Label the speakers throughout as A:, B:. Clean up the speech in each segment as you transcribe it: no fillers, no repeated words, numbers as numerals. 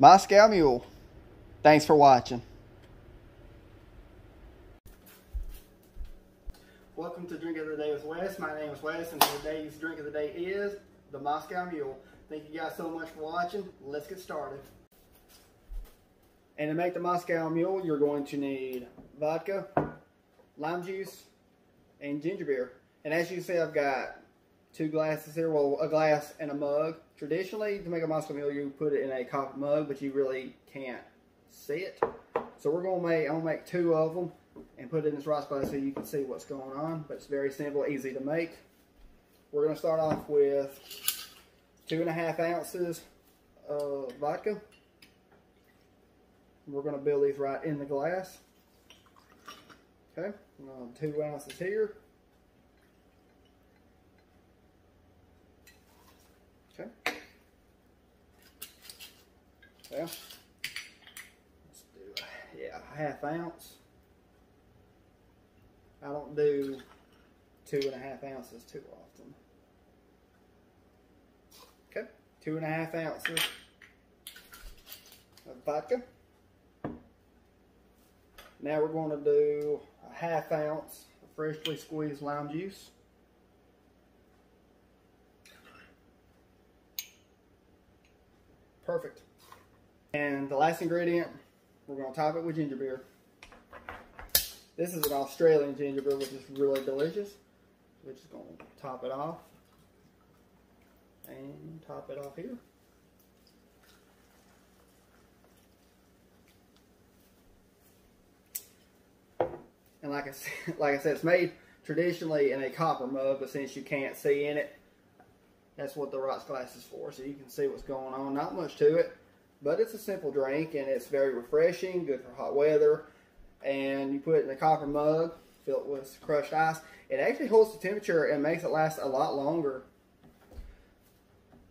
A: Moscow Mule. Thanks for watching. Welcome to Drink of the Day with Wes. My name is Wes, and today's drink of the day is the Moscow Mule. Thank you guys so much for watching. Let's get started. And to make the Moscow Mule, you're going to need vodka, lime juice, and ginger beer. And as you can see, I've got 2 glasses here, well, a glass and a mug. Traditionally, to make a Moscow Mule, you put it in a copper mug, but you really can't see it. So I'm gonna make 2 of them and put it in this rice glass so you can see what's going on. But it's very simple, easy to make. We're gonna start off with 2.5 ounces of vodka. We're gonna build these right in the glass. Okay, 2 ounces here. Okay. Well, let's do a 1/2 ounce. I don't do 2.5 ounces too often. Okay, 2.5 ounces of vodka. Now we're going to do a 1/2 ounce of freshly squeezed lime juice. Perfect. And the last ingredient, we're going to top it with ginger beer. This is an Australian ginger beer, which is really delicious. We're just going to top it off. And top it off here. And like I said, it's made traditionally in a copper mug, but since you can't see in it, that's what the rice glass is for, so you can see what's going on. Not much to it, but it's a simple drink, and it's very refreshing, good for hot weather. And you put it in a copper mug, fill it with crushed ice. It actually holds the temperature and makes it last a lot longer.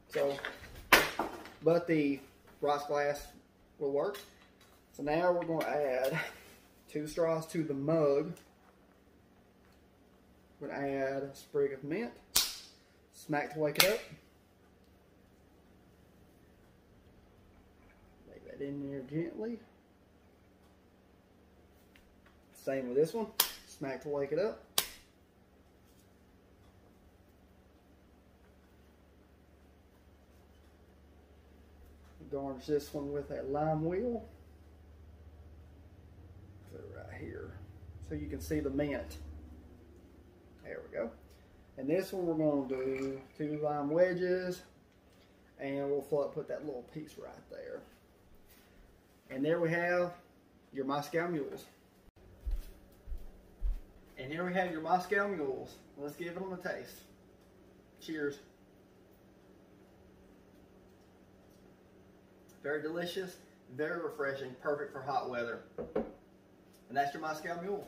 A: So, but the rice glass will work. So now we're going to add 2 straws to the mug. We're going to add a sprig of mint. Smack to wake it up. Lay that in there gently. Same with this one. Smack to wake it up. Garnish this one with a lime wheel. Put it right here so you can see the mint. There we go. And this one we're going to do 2 lime wedges, and we'll put that little piece right there. And there we have your Moscow Mules. And here we have your Moscow Mules. Let's give them a taste. Cheers. Very delicious, very refreshing, perfect for hot weather. And that's your Moscow Mule.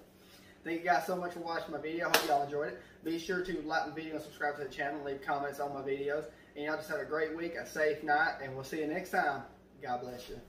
A: Thank you guys so much for watching my video. I hope y'all enjoyed it. Be sure to like the video and subscribe to the channel and leave comments on my videos. And y'all just have a great week, a safe night, and we'll see you next time. God bless you.